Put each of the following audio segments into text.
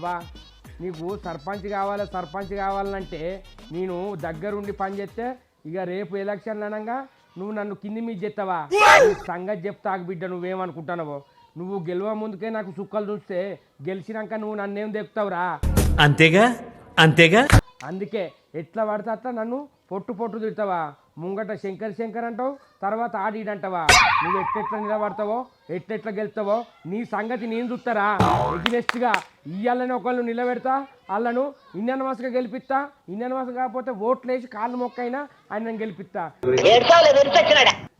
అవ్వ నీకు సర్పంచ్ కావాలంటే నేను దగ్గరుండి పని చేస్తే ఇక రేపు ఎలక్షన్లు అనగా నువ్వు నన్ను కింది మీద చెప్తావా సంగతి చెప్తాకు బిడ్డ నువ్వేమనుకుంటున్నావో నువ్వు గెలవ ముందుకే నాకు సుక్కలు చూస్తే గెలిచినాక నువ్వు నన్నేం చెప్తావురా అంతేగా అందుకే ఎట్లా పడితే అట్లా నన్ను పొట్టు తిడతావా ముంగట శంకర్ అంటావు తర్వాత ఆడిడంటావా నువ్వు ఎట్లెట్లా నిలబడతావో ఎట్లెట్లా గెలుస్తావో నీ సంగతి నేను చూస్తారా ఎగ్నెస్ట్గా ఇయ్యాలని ఒకళ్ళు నిలబెడతా వాళ్ళను ఇండియన్ మాస్గా గెలిపిస్తా ఇండియన్ మాస్ కాకపోతే ఓట్లేసి కాళ్ళు మొక్కైనా ఆయన గెలిపిస్తా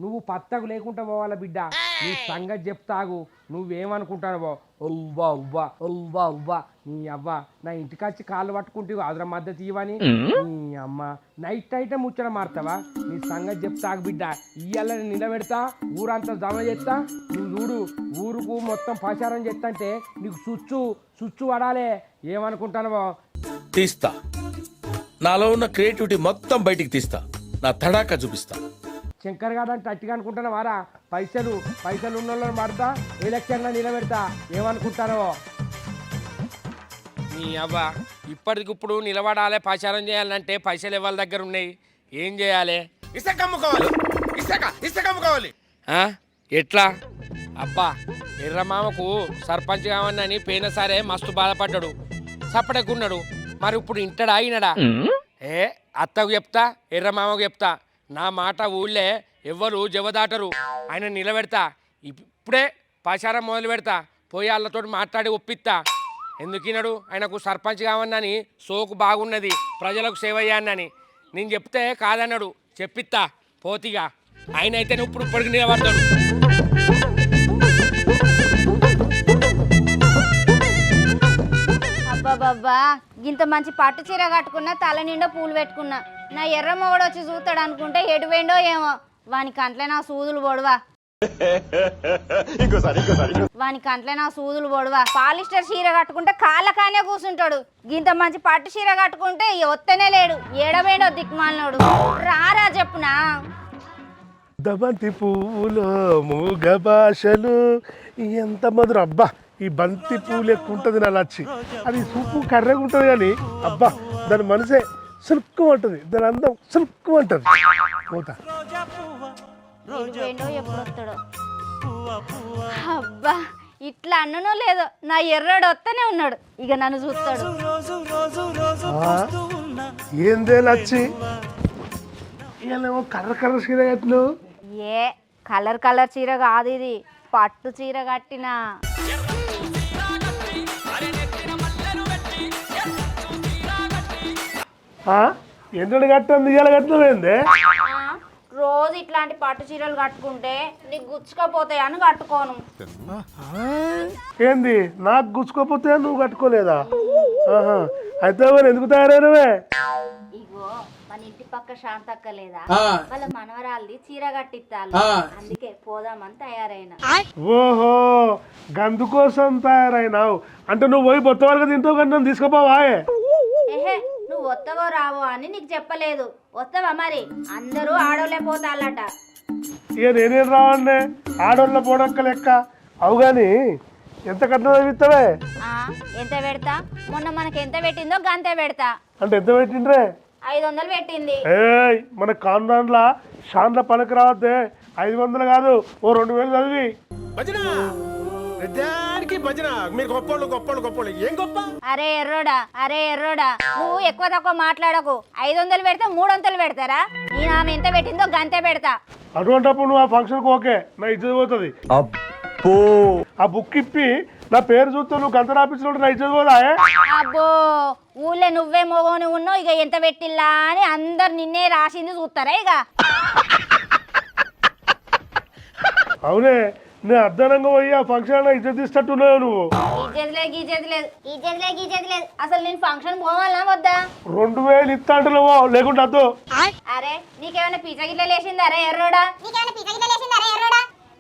నువ్వు పత్తకు లేకుండా పోవాలా బిడ్డ నీ సంగతి చెప్తాగు నువ్వేమనుకుంటావో ఉవ్వా ఉవ్వా ఉవ్వా ఉవ్వా నీ అవ్వ నా ఇంటికి వచ్చి కాళ్ళు పట్టుకుంటే అదర మద్దతు ఇవ్వని నీ అమ్మ నైట్ ముచ్చట మారుతావా నీ సంగతి చెప్తాగు బిడ్డ ఇయ్యాలని నిలబెడతా ఊరంతా జమ చేస్తా నువ్వు చూడు ఊరుకు మొత్తం ప్రచారం చేస్తంటే నీకు సుచ్చు పడాలే ఏమనుకుంటానవో తీస్తా నాలో ఉన్న క్రియేటివిటీ మొత్తం బయటికి తీస్తా నా తడాకా చూపిస్తా శంకర్ గారు అంటే అట్టిగా అనుకుంటున్నావారా పైసలు ఉన్న వాళ్ళని పడతా ఎలక్షన్లో నిలబెడతా ఏమనుకుంటారో నీ అవ్వ ఇప్పటికిప్పుడు నిలబడాలి ప్రచారం చేయాలంటే పైసలు ఎవరి దగ్గర ఉన్నాయి ఏం చేయాలి ఇసుక అమ్ముకోవాలి ఎట్లా అబ్బా ఎర్రమామకు సర్పంచ్ కావన్నని పోయిన సరే మస్తు బాధపడ్డాడు సపడకున్నాడు మరి ఇప్పుడు ఇంటడా అయినడా అత్తకు చెప్తా ఎర్రమామకు చెప్తా నా మాట ఊళ్ళే ఎవ్వరు జవదాటరు ఆయన నిలబెడతా ఇప్పుడే ప్రచారం మొదలు పెడతా పోయి వాళ్ళతో మాట్లాడి ఒప్పిస్తా ఎందుకినాడు ఆయనకు సర్పంచ్ కావన్నని సోకు బాగున్నది ప్రజలకు సేవ అయ్యానని నేను చెప్తే కాదన్నాడు చెప్పిస్తా పోతిగా ఆయన అయితే ఇప్పుడు ఇప్పటికి నిలబడతాడు అబ్బాబ్బా ఇంత మంచి పట్టు చీర కట్టుకున్నా తల నిండా పూలు పెట్టుకున్నా నా ఎర్ర మొగడు వచ్చి చూస్తాడు అనుకుంటే ఎటు పోయిండో ఏమో వాని కంట్లే నా సూదులు పొడవా పాలిస్టర్ చీర కట్టుకుంటే కాళ్ళ కానే కూర్చుంటాడు ఇంత మంచి పట్టు చీర కట్టుకుంటే ఒత్తనే లేడు ఏడబోయిండో దిక్కుమాలినోడు రారా చెప్పునా బంతి పువ్వులో మూగ భాషలు ఎంత మధురం అబ్బా ఈ బంతి పువ్వులు ఎక్కువ ఉంటుంది నా లచ్చి అది సూపు కర్రగా ఉంటుంది కానీ అబ్బా దాని మనసే సులుక్కు ఉంటుంది దాని అందం సులుక్కు ఉంటుంది పోతా ఎప్పుడు వస్తాడో అబ్బా ఇట్లా అన్ననో లేదో నా ఎర్రడు వస్తూనే ఉన్నాడు ఇక నన్ను చూస్తాడు ఏందే లచ్చి ఇవాళేమో కర్ర చీర కట్టిను ఏ కలర్ చీర కాదు ఇది పట్టు చీర కట్టిన ఎండు కట్టింది ఇవాళ కట్టినవేందే రోజు ఇట్లాంటి పట్టు చీరలు కట్టుకుంటే నీకు గుచ్చుకపోతాయి అని కట్టుకోను ఏంది నాకు గుచ్చుకోపోతే నువ్వు కట్టుకోలేదా అయితే మరి ఎందుకు తయారైనవే ఇగో మన ఇంటి పక్క శాంతక్క లేదా వాళ్ళ మనవరాల్ది చీర కట్టిస్తాను అందుకే పోదామని తయారైనా ఓహో గందు కోసం తయారైనావు అంటే నువ్వు పోయి బొత్త వరకు తింటావు కానీ నన్ను తీసుకుపోవా ఏహే నువ్వు వస్తావో రావో అని నీకు చెప్పలేదు వస్తావా మరి అందరూ ఆడోళ్ళే పోతాలట ఇక నేనేం రావండి ఆడోళ్ళ పోడొక్క లెక్క అవు గాని ఎంత కట్నం ఇస్తావే ఎంత పెడతా మొన్న మనకి ఎంత పెట్టిందో గంతే పెడతా అంటే ఎంత పెట్టిండ్రే 500 పెట్టింది మన కాందాన్లా షాన్ల పనికి రావద్దే 500 కాదు ఓ 2000 చదివి అరే ఎర్రోడా నువ్వు ఎక్కువ తక్కువ మాట్లాడకు 500 పెడితే 300 పెడతారా నేను ఆమె ఎంత పెట్టిందో గంతే పెడతా అటువంటిప్పుడు నువ్వు ఆ ఫంక్షన్కి ఓకే నా ఇజ్జత్ పోతుంది ఆ బుక్ ఇప్పి నా పేరు చూస్తూ నువ్వు గంత రాపించినట్టు నా ఇజ్జత్ పోదా అబ్బో ఊళ్ళో నువ్వే మోగోని ఉన్నావు ఇక ఎంత పెట్టిల్లా అని అందరు నిన్నే రాసింది చూస్తారా ఇక అవునే నేను అర్ధనంగా పోయి ఆ ఫంక్షన్ ఇజ్జత్ తీసేటట్టున్నావు నువ్వు ఇజ్జత్ లేదు అసలు నేను ఫంక్షన్ పోవాలా వద్దా 2000 ఇస్తా అంటే లేకుంటే అద్దు అరే నీకేమైనా పిచ్చగిట్ల లేచిందా అరే ఎర్రోడా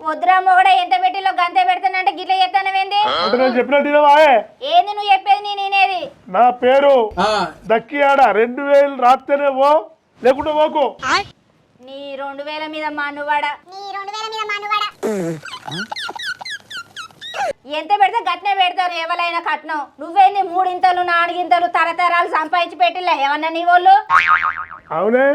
వద్దురా మొగడా ఎంత పెట్టిలో గంతే పెడతానంటే గిట్ల చేస్తానవేంది అంటే నేను చెప్పినట్టు ఏంది నువ్వు చెప్పేది నేనేది నా పేరు దక్కియాడ 2000 రాస్తేనే పో లేకుంటే పోకు నీ 2000 మీద మనువాడ ఎంత పెడితే గట్నే పెడతారు ఎవరైనా కట్నం. నువ్వేంది 3 ఇంతలు 4 ఇంతలు తరతరాలు సంపాదించి పెట్టిలే ఏమన్నా నీ వాళ్ళు? అవునే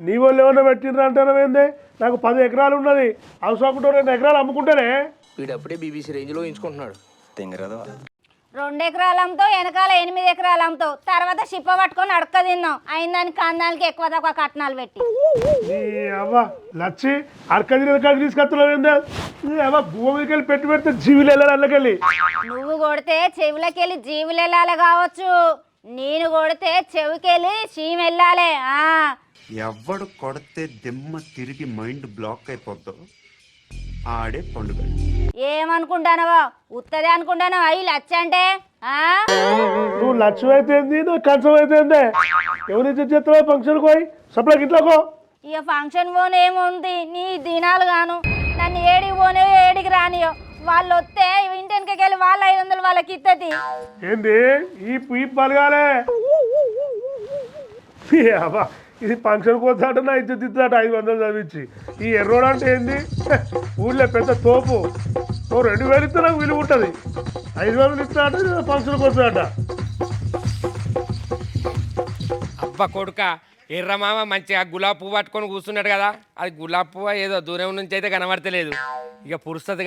నీ వాళ్ళు ఏమన్నా పెట్టిండ్రు అంటారా ఏందే? నాకు 10 ఎకరాలు ఉన్నది, అవసరం 2 ఎకరాలు అమ్ముకుంటేనే. వీడప్పుడే బీబీసీ రేంజ్లో ఎంచుకుంటున్నాడు. 2 ఎకరాలు అమ్ముతావు, వెనకాల 8 ఎకరాలు అమ్ముతావు, తర్వాత షిప్ప పట్టుకొని అడక్క తిన్నావు. అయినదానికి కందానికి ఎక్కువ తక్కువ కట్నాలు పెట్టి. నీ అవ్వ లచ్చి అడకది తీసుకొస్తున్నావు ఏందే? నీ అవ్వ భూమికి వెళ్ళి పెట్టి పెడితే జీవులు వెళ్ళాలి అందుకెళ్ళి. నువ్వు కొడితే చెవులకెళ్ళి జీవులు వెళ్ళాలి కావచ్చు, నేను కొడితే చెవికెళ్ళి చీమ వెళ్ళాలి. ఎవడు కొడితే దిమ్మ తిరిగి మైండ్ బ్లాక్ అయిపోద్దో ఆడే పండుగ. ఏమనుకుంటానవో ఉత్తదే అనుకుంటానవా ఈ లచ్చ అంటే? నువ్వు లక్ష్యం అయితే నువ్వు కంచం అయితే ఎవరైతే చేస్తావా ఫంక్షన్ పోయి సప్లైకి ఇంట్లోకో. ఇక ఫంక్షన్ పోను ఏముంది నీ దినాలు గాను, నన్ను ఏడికి పోనే ఏడికి రానియో. వాళ్ళు వస్తే ఇంటికి వెళ్ళి వాళ్ళ 500 వాళ్ళకి ఇత్తది. ఏంది ఈ పలగాలే అబ్బా ఇది ఫంక్షన్ కోసాట నా ఇచ్చి తిద్దాట 500 చదివించి. ఈ ఎర్రోడు అంటే ఏంది ఊళ్ళో పెద్ద తోపు. 2000 ఇస్తే నాకు విలువ ఉంటుంది, 500 ఇస్తాట ఫంక్షన్ కోసాట. అబ్బా కొడుక ఎర్రమామ మంచిగా గులాబీ పువ్వు పట్టుకొని కూర్చున్నాడు కదా, అది గులాబీ పువ్వు ఏదో దూరం నుంచి అయితే కనబడతలేదు. ఇక పురుస్తుంది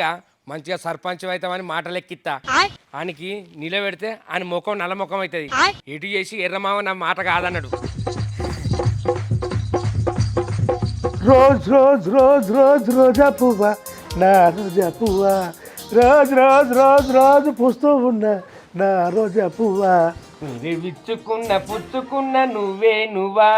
మంచిగా సర్పంచ్ అవుతామని మాటలు ఎక్కిస్తా. ఆయనకి నిలబెడితే ఆయన ముఖం నల్ల ముఖం అవుతుంది. ఎటు చేసి ఎర్రమామ నా మాట కాదన్నాడు. రోజ్ రోజ్ రోజ్ రోజ్ రోజా పువ్వా నా రోజా పువ్వా, రోజ్ రోజ్ రోజ్ రోజు పూస్తూ ఉన్నా నా రోజా పువ్వా. విచ్చుకున్న పుచ్చుకున్న నువ్వే నువ్వా,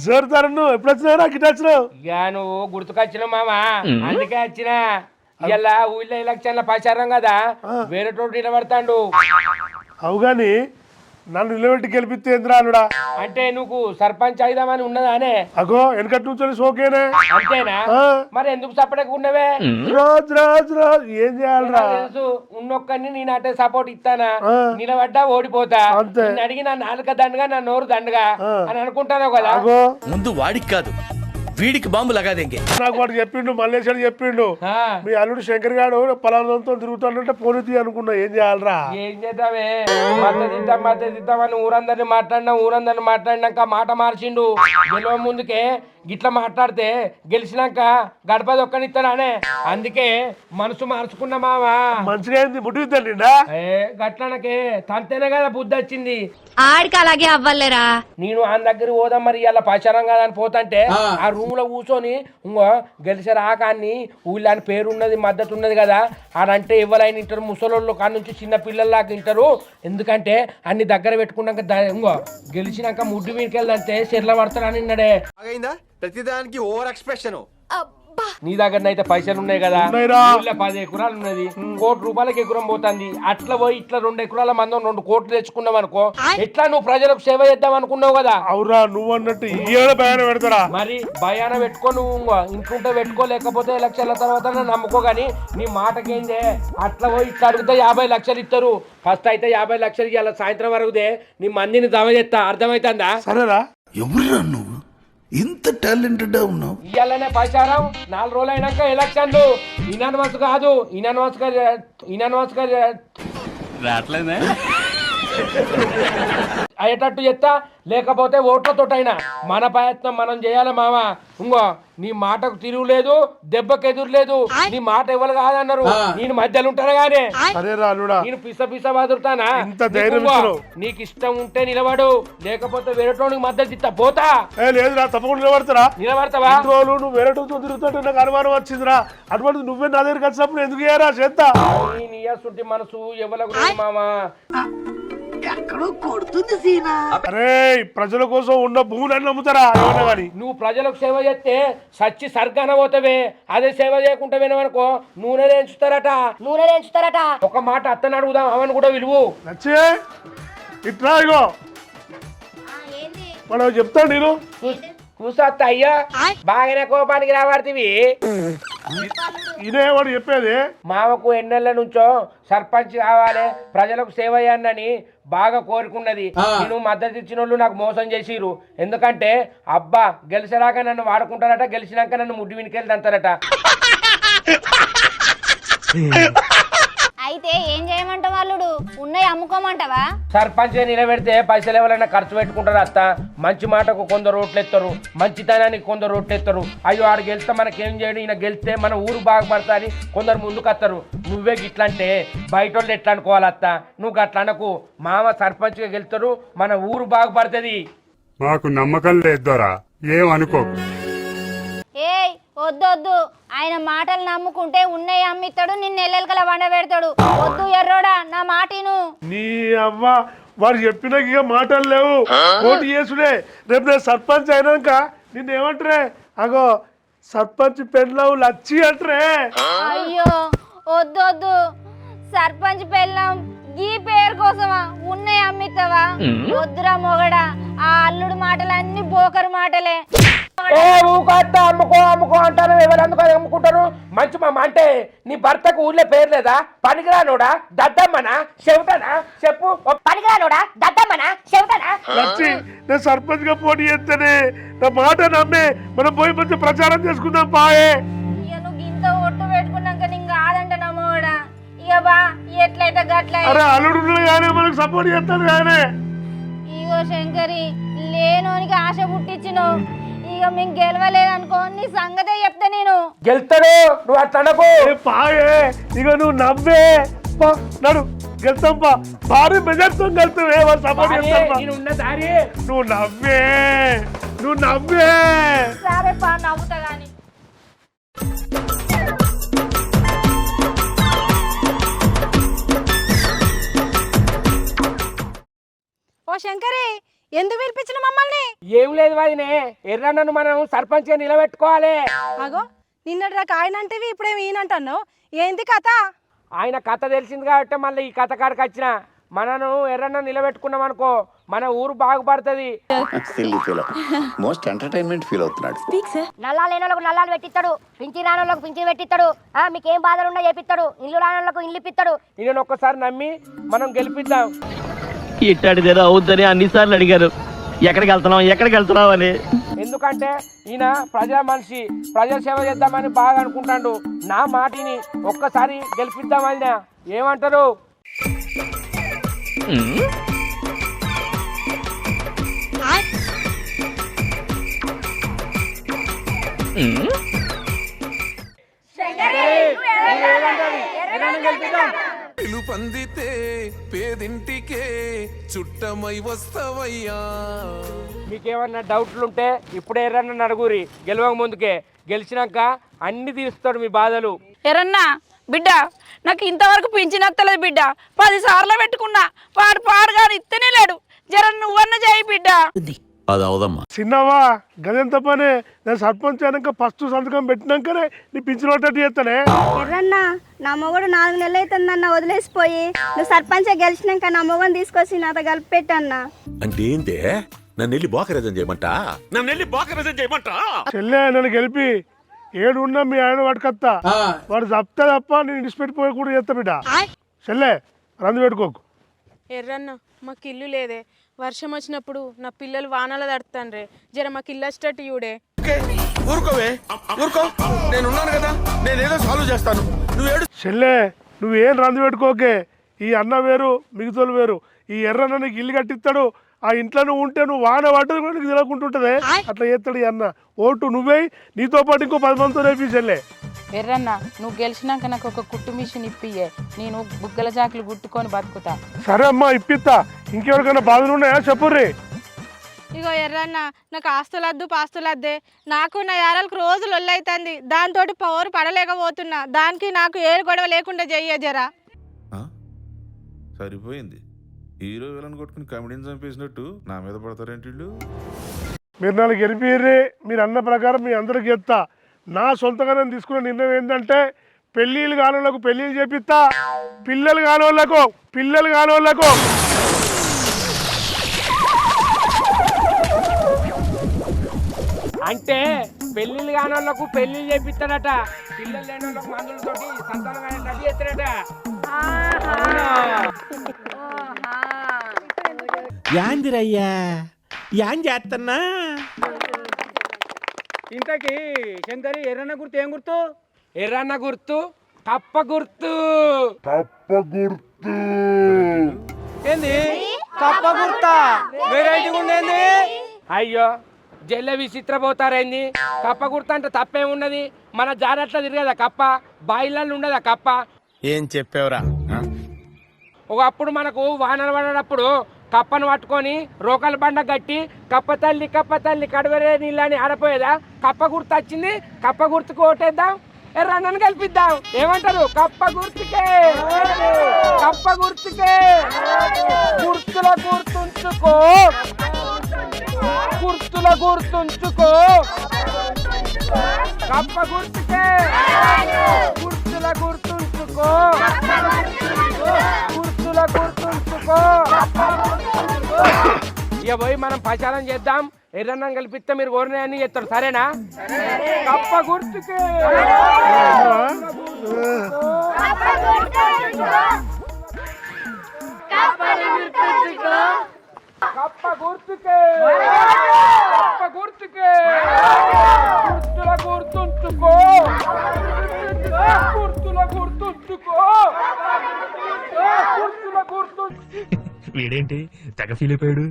జోరుతారు నువ్వు ఎప్పుడు వచ్చినావు నాకు ఇటు వచ్చినావు? ఇక నువ్వు గుర్తుకొచ్చినావు మామా, అందుకే వచ్చినా. ఇలా ఊళ్ళో ఎలక్షన్ల ప్రచారం కదా, వేరే తోటి నిలబడతాడు. అవు గాని నన్ను నిలబెట్టి గెలిపిస్తే ఎందురానుడా? అంటే నువ్వు సర్పంచ్ అయిదామని ఉన్నదానే? అగో వెనకటి నుంచి సోకేనే. అంతేనా? మరి ఎందుకు సపరేట్ ఉన్నవే? రోజ్ రోజ్ రోజ్ ఏం చేయాలరా? తెలుసు ఉన్నొక్కని నేను అంటే సపోర్ట్ ఇస్తానా, నిలబడ్డా ఓడిపోతా. అడిగి నా నాలుక దండగా నా నోరు దండగా అని అనుకుంటాను కదా. అగో ముందు వాడికి కాదు వీడికి బాంబు లగాదేంగే. నాకు వాడు చెప్పిండు, మల్లేష్ అని చెప్పిండు, మీ అల్లుడు శంకర్ గారు పలానంతో తిరుగుతాడంటే పోనీ అనుకున్నా. ఏం చేయాలరా? ఏం చేద్దామే, మద్దతు ఇద్దామని ఊరందరిని మాట్లాడినాక మాట మార్చిండు. గెలవ ముందుకే గిట్లా మాట్లాడితే గెలిచినాక గడపది ఒక్కనిస్తానే, అందుకే మనసు మార్చుకున్నా మావా. మంచిగా అయింది ముట్టిద్దండి గట్లనకే తంతేనే కదా బుద్ధి వచ్చింది. ఆడికి అలాగే అవ్వలేరా? నేను ఆయన దగ్గర పోదాం మరి ఇలా ప్రచారం కదా అని పోతంటే ఆ రూమ్ లో కూర్చొని ఇంకో గెలిచారు ఆకాన్ని ఊళ్ళో అని పేరు ఉన్నది మద్దతు ఉన్నది కదా అని అంటే ఎవరైనా ఇంటారు, ముసలోళ్ళు కాడ నుంచి చిన్న పిల్లల్లాగా ఇంటారు. ఎందుకంటే అన్ని దగ్గర పెట్టుకున్నాక ఇంకో గెలిచినాక ముడ్డు వీడికి వెళ్దంటే చెర్ల పడతారని నిన్నడే. ప్రతిదానికి ఓవర్ ఎక్స్ప్రెషన్. నీ దగ్గర అయితే పైసలు ఉన్నాయి కదా, 10 ఎకరాలు ఉన్నది, 1 కోటి రూపాయలకి ఎకరం పోతుంది. అట్లా పోయి ఇట్లా 2 ఎకరాల మందం 2 కోట్లు తెచ్చుకున్నావు అనుకో, ఎట్లా నువ్వు ప్రజలకు సేవ చేద్దాం అనుకున్నావు కదా. అవురా నువ్వు అన్నట్టు భయాన పెడతారా? మరి భయాన పెట్టుకో, నువ్వు ఇంట్లో పెట్టుకో, లేకపోతే ఎలక్షన్ల తర్వాత నమ్ముకో. గానీ నీ మాటకేందే అట్లా పోయి ఇట్లా అడిగితే 50 లక్షలు ఇస్తారు. ఫస్ట్ అయితే 50 లక్షలు ఇలా సాయంత్రం వరకుదే నీ మందిని జమ చేస్తా, అర్థమైతుందా? సరేరా? ఎవరురా నువ్వు ఇంత టాలెంటెడ్ ఉన్నావు? ఇయ్యాలనే ప్రచారం 4 రోజులు అయినాక ఎలక్షన్లు. ఇనానమస్ కాదు, ఇనానమస్ రావట్లేదా అయ్యేటట్టు చెప్తా, లేకపోతే ఓట్లతోటైనా మన ప్రయత్నం మనం చేయాలి మామ. ఇంకో నీ మాటకు తిరుగులేదు, దెబ్బకు ఎదురు లేదు. నీ మాట ఎవరు కాదన్నారు, నేను మధ్యలో ఉంటాను గానే. నేను పిస బదురుతానా? నీకు ఇష్టం ఉంటే నిలబడు, లేకపోతే వేరేటోనికి మద్దతు ఇస్తా పోతా. లేదురా తప్పకుండా నిలబడతారా? నిలబడతావా? నువ్వు వేరేటోతో తిరుగుతుంటే నాకు అనుమానం వచ్చిందిరా. అటువంటి నువ్వే నా దగ్గరికి వచ్చినప్పుడు ఎందుకు చేయరా చేస్తా? నీయాసుంటి మనసు ఎవరికి మామా. అరే ప్రజల కోసం ఉన్న భూములన్నీ నమ్ముతారా? నువ్వు ప్రజలకు సేవ చేస్తే సచ్చి సర్గాన పోతావే, అదే సేవ చేయకుండా వినవనుకో నూనె ఎంచుతారట. ఒక మాట అత్తని అడుగుదాం, అవని కూడా విలువు. ఇట్లా ఇగో మనం చెప్తాను నేను కూసొత్త అయ్యో బాగానే కోపానికి రాబడుతుంది. ఇదే వాడు చెప్పేది. మామకు ఎన్నెళ్ల నుంచో సర్పంచ్ కావాలి, ప్రజలకు సేవ చేయాలని బాగా కోరుకున్నది. నేను మద్దతు ఇచ్చిన వాళ్ళు నాకు మోసం చేసిరు. ఎందుకంటే అబ్బా గెలిచేదాకా నన్ను వాడుకుంటారట, గెలిచినాక నన్ను ముడ్డి వినికెళ్ళి అంటారట. అయితే ఏం చేయమంటావు అల్లుడు? ఉన్నాయి అమ్ముకోమంటావా? సర్పంచ్ నిలబెడితే పైసలు ఎవరైనా ఖర్చు పెట్టుకుంటారు అత్త. మంచి మాటకు కొందరు రోట్లు ఎత్తారు, మంచితనానికి కొందరు రోట్లు ఎత్తారు. అయ్యో ఆడు గెలిస్తే మనకేం చేయడు, ఈయన గెలిస్తే మన ఊరు బాగుపడతాని కొందరు ముందుకు వస్తారు. నువ్వే గిట్లంటే బయట వాళ్ళు ఎట్లా అనుకోవాలి అత్త? నువ్వు అట్లా అనకు. మామ సర్పంచ్గా గెలుతారు, మన ఊరు బాగుపడుతుంది. మాకు నమ్మకం లేదు దొరా, ఏమనుకోకు. ఏయ్ వద్దొద్దు, ఆయన మాటలు నమ్ముకుంటే ఉన్నాయి అమ్మిస్తాడు, నిన్ను ఎల్లెలకల వండ పెడతాడు. వద్దు ఎర్రోడా, నా మాటిను. నీ అవ్వ వాడు చెప్పినాక ఇక మాటలు లేవు. పోటీ చేసుడే. రేపు నేను సర్పంచ్ అయినాక నిన్ను ఏమంటారే? అగో సర్పంచ్ పెళ్ళవు లచ్చి అంటారే. అయ్యో వద్దొద్దు, సర్పంచ్ పెళ్ళం ఈ పేరు కోసమా ఉన్నాయి అమ్మిస్తావా? వద్దురా మొగడా, ఆ అల్లుడు మాటలన్నీ బోకరు మాటలే. ఊకొత్త అమ్ముకో అమ్ముకో అంటారు. ఎవరు అందుకో అమ్ముకుంటారు? మంచి మామ అంటే నీ భర్తకు ఊళ్ళో పేరు లేదా? పనికిరానోడా, దద్దమ్మనా, చెవిటనా? చెప్పు. పనికిరానోడా, దద్దమ్మనా, చెవిటనా? లచ్చి నేను సర్పంచ్ గా పోటీ చేస్తేనే నా మాట నమ్మే మనం పోయి మంచి ప్రచారం చేసుకుందాం పాయే. ఇక నువ్వు ఇంత ఒట్టు పెట్టుకున్నాక నీకు కాదంట నా మొగడా. ఇక బా ఎట్లయితే గట్ల. అరే అల్లుడు కానీ మనకు సపోర్ట్ చేస్తాను కానీ. ఇగో శంకరి, లేనోనికి ఆశ పుట్టించును. ఇక మేము గెలవలేదనుకో నీ సంగతే చెప్తా నేను. గెలుతాడు, నువ్వు అట్లా అనకు. పాయే ఇక నువ్వు నవ్వే నడు గెలుతాం పా. భారీ మెజార్టీతో గెలుతావే, వాళ్ళు సపోర్ట్ చేస్తాం. నేనున్న దారి నువ్వు నవ్వే, నువ్వు నవ్వే. సరే పా, నవ్వుతా గాని. ఓ శంకరి, ఎందుకు పిలిపించిన మమ్మల్ని? ఏం లేదు వదినే, ఎర్రన్నను మనం సర్పంచ్ గా నిలబెట్టుకోవాలి. అగో నిన్నటి దాకా ఆయన అంటేవి ఇప్పుడేమి ఈయనంటున్నావు, ఏంది కథ? ఆయన కథ తెలిసింది కాబట్టి మళ్ళీ ఈ కథ కాడికి వచ్చిన. మనను ఎర్రన్న నిలబెట్టుకున్నాం అనుకో, మన ఊరు బాగుపడుతుంది. మోస్ట్ ఎంటర్టైన్మెంట్ ఫీల్ అవుతున్నాడు. నల్లా లేనోళ్ళకు నల్లాలు పెట్టిస్తాడు, పింఛి రానోళ్ళకు పింఛి పెట్టిస్తాడు, మీకేం బాధలు ఉన్నా చేపిస్తాడు, ఇల్లు రానోళ్ళకు ఇల్లు ఇప్పిస్తాడు. ఈయన ఒక్కసారి నమ్మి మనం గెలిపిద్దాం. ఇట్టాడిదేదో అవుద్దని అన్నిసార్లు అడిగారు, ఎక్కడికి వెళ్తున్నావు అని. ఎందుకంటే ఈయన ప్రజల మనిషి, ప్రజల సేవ చేద్దామని బాగా అనుకుంటాడు. నా మాటిని ఒక్కసారి గెలిపిద్దామని ఏమంటారు? పిలుపందితే పేదింటికే చుట్టమై వస్తవయ్యా. మీకేమన్నా డౌట్లుంటే ఇప్పుడే ఎర్రన్న అడుగురి. గెలవక ముందుకే, గెలిచినాక అన్ని తీరుస్తాడు మీ బాధలు. ఎరన్నా బిడ్డ, నాకు ఇంతవరకు పింఛనత్తలేదు బిడ్డ. 10 సార్లు పెట్టుకున్నా, పాడుగా ఇత్తనే లేడు. జర నువ్వన్న చేయి బిడ్డ. అది అవదమ్మా. చిన్నవా గదెంత పనే. నేను సర్పంచ్ అయినాక ఫస్ట్ సంతకం పెట్టినాకనే నీ పింఛన్ పట్టట్టు చేస్తానే. ఎర్రన్నా, నా మొగుడు 4 నెలలు అవుతుందన్న వదిలేసిపోయి, నువ్వు సర్పంచ్ గెలిచినాక నా మొగని తీసుకొచ్చి నాతో కలిపి పెట్టన్నా. అంటే ఏంటే నన్ను వెళ్ళి బోకరేజం చేయమంటా? చెల్లె నన్ను గెలిపి 7 ఉన్నా మీ ఆయన పట్టుకొత్తా. వాడు చెప్తా తప్ప నేను ఇడిచిపెట్టిపోయి కూడా చేస్తా బిడ్డ. చెల్లె రందు పెట్టుకోకు. ఎర్రన్న, మాకు ఇల్లు లేదే. వర్షం వచ్చినప్పుడు నా పిల్లలు వానలో తడుతాండ్రే. జర మాకు ఇల్లు వచ్చేటట్టు చూడే. ఊరుకోవే, ఊరుకో. నేనున్నాను కదా, నేనేదో సాల్వ్ చేస్తాను. నువ్వేడు. చెల్లె నువ్వేం రందు పెట్టుకోకే. ఈ అన్న వేరు, మిగతాలు వేరు. ఈ ఎర్రన్న నీకు ఇల్లు కట్టిస్తాడు. ఆ ఇంట్లో నువ్వు ఉంటే నువ్వు వాన పడ్డది కూడా నీకు తెలియకుంటుంటదే. అట్లా చేస్తాడు ఈ అన్న. ఓటు నువ్వే, నీతో పాటు ఇంకో 10 మందితో రేపి చెల్లె. ఎర్రన్న, నువ్వు గెలిచినాక నాకు ఒక కుట్టు మిషన్ ఇప్పియే. నేను బుగ్గల జాకులు గుట్టుకొని బతుకుతా. సరే అమ్మా ఇప్పిస్తా. ఇంకెవరికైనా బాధలు ఉన్నాయా చెప్పుర్రి. ఇగో ఎర్రన్న, నాకు ఆస్తులద్దు పాస్తులద్దే. నాకు నా యారాలకు రోజులు ఒళ్ళైతుంది. దాంతో పవర్ పడలేకపోతున్నా. దానికి నాకు ఏ గొడవ లేకుండా చెయ్య జరా. సరిపోయింది. హీరో విలన్ కొట్టుకుని కమెడీని చంపేసినట్టు నా మీద పడతారేంటి? మీరు నన్ను గెలిపిర్రి. మీరు అన్న ప్రకారం మీ అందరికి చెప్తా. నా సొంతంగా నేను తీసుకున్న నిర్ణయం ఏంటంటే, పెళ్ళిళ్ళు కానోళ్ళకు పెళ్ళిళ్ళు చేపిస్తా, పిల్లలు కానోళ్ళకు అంటే పెళ్లిళ్ళు కాని వాళ్ళకు పెళ్లిళ్ళు చేపిస్తాడట, పిల్లలు లేని వాళ్ళకు మందులతోటి సంతానం అనేటట్టు చేస్తాడట. యాందిరయ్యా యాం చేస్తున్నా. ఇంతకీ శంకరి ఎర్రన్న గుర్తు ఏం గుర్తు? ఎర్రన్న గుర్తు కప్ప గుర్తు. ఏంది కప్ప గుర్తా? వెరైటీగా ఉండేది. అయ్యో జల్ల విచిత్ర పోతారేంది? కప్ప గుర్తు అంటే తప్పేమున్నది? మన జానట్ల తిరిగేదా కప్ప? బాయిలలో ఉండదా కప్ప? ఏం చెప్పావురా? ఒకప్పుడు మనకు వానలు పడేటప్పుడు కప్పను పట్టుకొని రోకల బండ కట్టి కప్ప తల్లి కడవరే నీళ్ళని ఆడపోయేదా? కప్ప గుర్తు వచ్చింది, కప్ప గుర్తుకు ఓటేద్దాం, ఎర్రన్నను కల్పిద్దాం. ఏమంటారు? కప్ప గుర్తుకే, కప్ప గుర్తుకే. గుర్తుల గుర్తుంచుకో, గుర్తుల గుర్తుంచుకో, కప్ప గుర్తుకే, గుర్తుల గుర్తుంచుకో, గుర్తుల గుర్తుంచుకో. ఇక పోయి మనం ప్రచారం చేద్దాం, ఎర్రన్నం కల్పిస్తే మీరు కోరినాయని చెప్తారు. సరేనా? కప్ప గుర్తుకే, కప్ప గుర్తుకే, కప్ప గుర్తుకే. గుర్తుల గుర్తుంచుకో, గుర్తుల గుర్తుంచుకో, గుర్తుల గుర్తుంచు. వీడేంటి తెగ ఫీల్ అయిపోయాడు?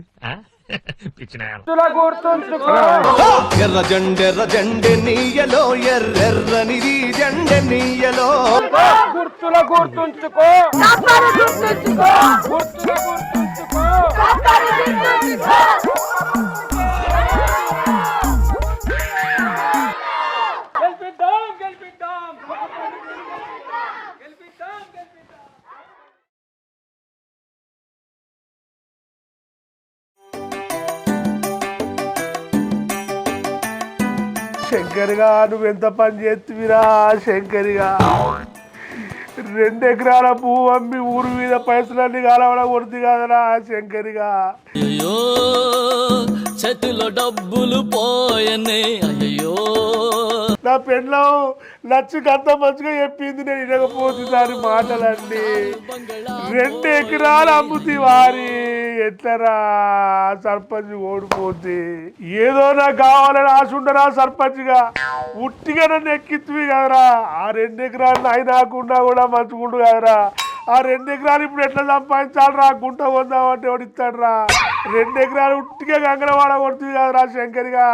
పిచ్చిన గుర్తుల గుర్తుంచుకో. ఎర్ర జెండె నీయలో ఎర్రెర్రనిది జెండె నీయలో. గుర్తుల గుర్తుంచుకో, గుర్తుల గుర్తుంచుకో. గెలిపిద్దాం, గెలిపిద్దాం, గెలిపిద్దాం, గెలిపిద్దాం. శంకరిగా నువ్వెంత పని చేస్తువిరా శంకరిగా. 2 ఎకరాల పువ్వు అమ్మి ఊరు మీద పైసలన్నీ కాలవడ కొడుతు కదరా శంకరిగా. అయ్యో చేతిలో డబ్బులు పోయనే. అయ్యో నా పెళ్ళం నచ్చుకు అంత మంచిగా చెప్పింది, నేను వినకపోతే దాని మాటలన్నీ. 2 ఎకరాలు అమ్ముతి వారి ఎట్లరా సర్పంచ్ ఓడిపోతే? ఏదో నాకు కావాలని ఆశ ఉండరా సర్పంచ్గా? ఉట్టిగా నన్ను ఎక్కిత్తువి కదరా. ఆ 2 ఎకరాలు అయినాకుండా కూడా మంచుకుంటు కదరా. ఆ 2 ఎకరాలు ఇప్పుడు ఎట్లా సంపాదించాలరా? గుంట పొందామంటే వాడు ఇస్తాడరా? 2 ఎకరాలు ఉట్టిగా గంగరవాడ కొడుతుంది కదరా శంకరిగా.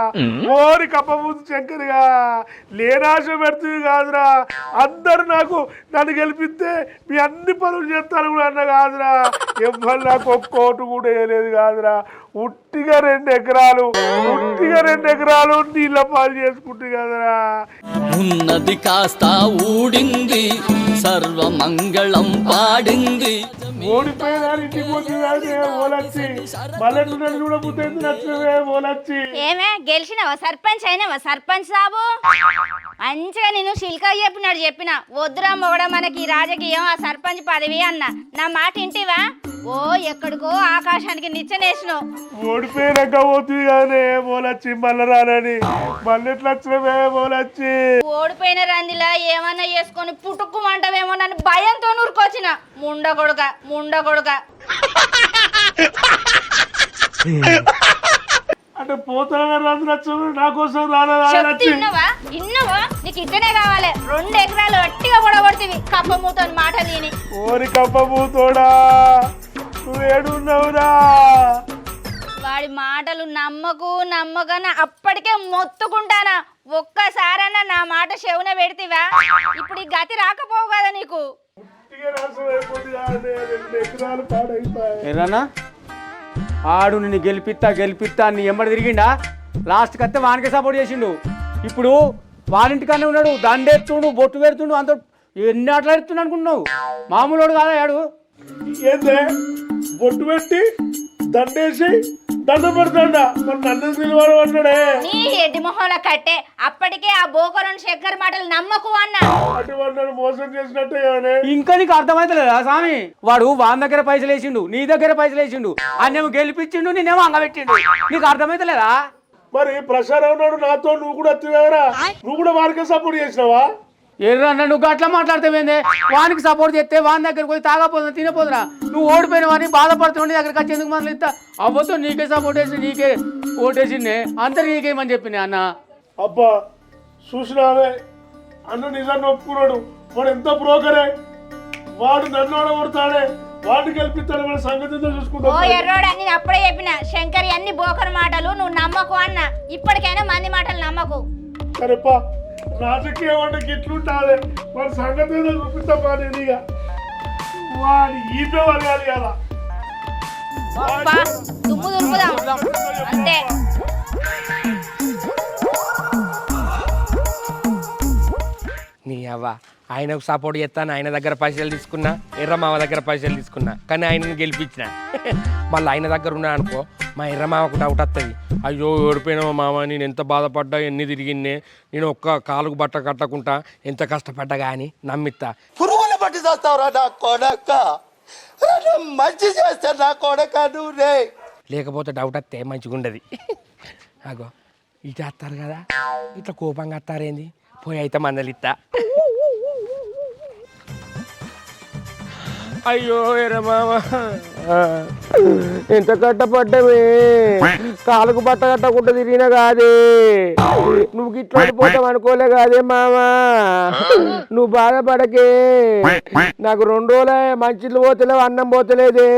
ఓరి కప్పబూతు శంకరిగా, లేనాశ పెడుతుంది కాదురా. అందరు నన్ను గెలిపిస్తే మీ అన్ని పనులు చేస్తాను కూడా అన్న కాదురా. ఎవ్వరు నాకు ఒక్క ఓటు కూడా వేయలేదు కాదురా. ఉట్టిగా 2 ఎకరాలు, ఉట్టిగా 2 ఎకరాలు నీళ్ళ పాలు చేసుకుంటు కదరా. ఉన్నది కాస్త ఊడింది, సర్వమంగళం పాడింది. ఓడిపోయేదాన్ని ఇంటికి పోతుంది ఓలచ్చి, మళ్ళీ నన్ను చూడబుద్ధి నచ్చినవే ఓలచ్చి. ఏమే గెలిచినావా? సర్పంచ్ అయినావా? సర్పంచ్ సాబు మంచిగా నేను శిల్కా చెప్పిన వద్దురా మొగడ మనకి రాజకీయం, ఆ సర్పంచ్ పదవి అన్న. నా మాట ఇంటివా? ఓ ఎక్కడికో ఆకాశానికి నిచ్చెనేసినావు. ఓడిపోయినాక పోతుంది కానీ ఓలచ్చి మళ్ళీ రానని. మళ్ళీ ఎట్లా వచ్చినవే ఓలచ్చి? ఓడిపోయిన రందిలా ఏమన్నా చేసుకొని పుట్టుకుమంటావేమో నన్ను భయంతో నూరుకొచ్చిన. ముండగొడుక అంటే పోతున్నా రందు నా కోసం రానచ్చి. ఇన్నవా? నీకు ఇద్దనే కావాలి. 2 ఎకరాలు గట్టిగా పొడగొడుతుంది కప్ప మూతో మాట దీని. ఓరి కప్ప మూతోడా, నువ్వు ఏడున్నావురా? వాడి మాటలు నమ్మకన అప్పటికే మొత్తుకుంటానా. ఒక్కసారన్నా నా మాట చెవున పెడితివా? ఇప్పుడు ఈ గతి రాకపోవు కదా నీకు. ఎర్రన్నా ఆడు నిన్ను గెలిపిస్తా నీ ఎమ్మడి తిరిగిండా? లాస్ట్కి వస్తే వానికే సపోర్ట్ చేసిండు. ఇప్పుడు వానింటికన్నా ఉన్నాడు, దండెత్తుండు, బొట్టు పెడుతుండు, అంత ఎన్ని ఆటలు ఆడుతుండు అనుకుంటున్నావు? మామూలు కాదా ఆడు. ఏందే బొట్టు పెట్టి దండేసి దండ పెడతాడా? నన్ను నిలబడి అంటాడే. నీ ఎడ్డి మొహంలో కట్టే. అప్పటికే ఆ బోకరుని శంకర్ మాటలు నమ్మకు అన్నా. అటువంటి మోసం చేసినట్టే. ఇంకా నీకు అర్థమైతలేదా స్వామి? వాడు వాని దగ్గర పైసలు వేసిండు, నీ దగ్గర పైసలు వేసిండు, అన్నేమో గెలిపించిండు, నేనేమో అంగబెట్టిండు. నీకు అర్థమైతలేదా? మరి ప్రసారం ఉన్నాడు నాతో, నువ్వు కూడా వస్తున్నావురా, నువ్వు కూడా వారికే సపోర్ట్ చేసినావా? ఎర్రన్న నువ్వు అట్లా మాట్లాడితే వానికి సపోర్ట్ చేస్తే వాని దగ్గరకు పోయి తాగపోతున్నా తినపోదురా. నువ్వు ఓడిపోయిన వాడిని బాధపడుతుండే దగ్గరికి వచ్చి ఎందుకు మనల్ని ఇస్తా? అవ్వతో నీకే సపోర్ట్ చేసి నీకే ఓటేసిందే, అందరికి నీకేమని చెప్పింది అన్న. అబ్బా చూసినావే, అన్న నిజాన్ని ఒప్పుకున్నాడు. వాడు ఎంత బ్రోకరే, వాడు నన్ను ఓడగొడతాడే, వాడిని గెలిపిస్తాడు, మన సంగతి ఓ చూసుకుంటా. ఎర్రోడా, నేను అప్పుడే చెప్పిన శంకరి అన్ని బోకర్ మాటలు నువ్వు నమ్మకు అన్న. ఇప్పటికైనా మంది మాటలు నమ్మకు. సరేపా, రాజకీయం అంటే గిట్లుంటాడే, వాడి సంగతి చూపిస్తాపా. నేను ఇక వాడి ఈపే వరగాలి కదా, అబ్బా, దుమ్ము దులుపుదాం అంతే. నీ అవ్వ ఆయనకు సపోర్ట్ చేస్తాను, ఆయన దగ్గర పైసలు తీసుకున్నా, ఎర్రమామ దగ్గర పైసలు తీసుకున్నా, కానీ ఆయనను గెలిపించిన. మళ్ళీ ఆయన దగ్గర ఉన్నా అనుకో, మా ఎర్రమామకు డౌట్ వస్తుంది. అయ్యో ఓడిపోయినావా మామ, నేను ఎంత బాధపడ్డా, ఎన్ని తిరిగిన్నే, నేను ఒక్క కాలుకు బట్ట కట్టకుండా ఎంత కష్టపడ్డా కానీ నమ్మిస్తా. పురుగుల పట్టి చేస్తావురా నా కొడక, మంచి చేస్తా నా కొడక నువ్వే. లేకపోతే డౌట్ వస్తే మంచిగా ఉండదు. అగో ఇటు వస్తారు కదా, ఇట్లా కోపంగా వస్తారేంది, పోయి అయితే మందలిస్తా. అయ్యో ఎర్రమామ ఎంత కట్టపడ్డమే, కాలుకు బట్ట కట్టకుండా తిరిగినా కాదే, నువ్వు గిట్లా పోతావు అనుకోలే కాదే మామా, నువ్వు బాధపడకే. నాకు 2 రోజులే మంచిలు పోతలేవు, అన్నం పోతలేదే.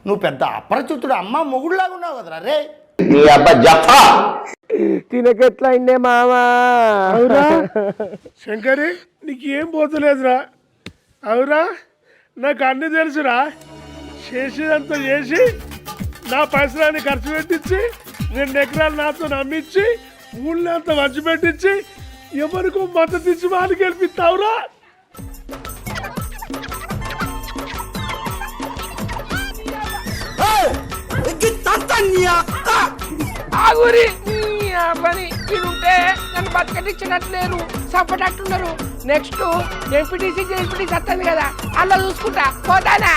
నువ్వు పెద్ద అపరిచితుడు అమ్మ మొగుడులాగా ఉన్నావు కదరా రే. తినకెట్లా అయిందే మామా. శంకరి నీకు ఏం పోతలేదురా? అవురా, నాకు అన్ని తెలుసురా. చేసేదంతా చేసి నా పైసలాన్ని ఖర్చు పెట్టించి 2 ఎకరాలు నాతో నమ్మించి ఊళ్ళో అంతా మంచి పెట్టించి ఎవరికో మద్దతు ఇచ్చి వాళ్ళు గెలిపిస్తావురా. ఆగురి పని ఉంటే నన్ను బతకనిచ్చినట్లేరు, చంపటట్టున్నారు. నెక్స్ట్ ఎంపీటీసీ వస్తుంది కదా, అలా చూసుకుంటా పోతానా.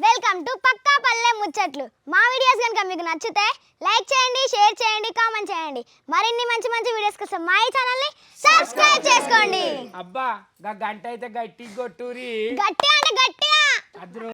వెల్కమ్ టు పక్కా పల్లె ముచ్చట్లు. మా వీడియోస్ కనుక మీకు నచ్చితే లైక్ చేయండి, షేర్ చేయండి, కామెంట్ చేయండి. మరిన్ని మంచి మంచి వీడియోస్ కోసం మా ఈ ఛానల్ని సబ్స్క్రైబ్ చేసుకోండి. అబ్బా గంట అయితే గట్టి కొట్టూరి, గట్టి అంటే గట్టిగా.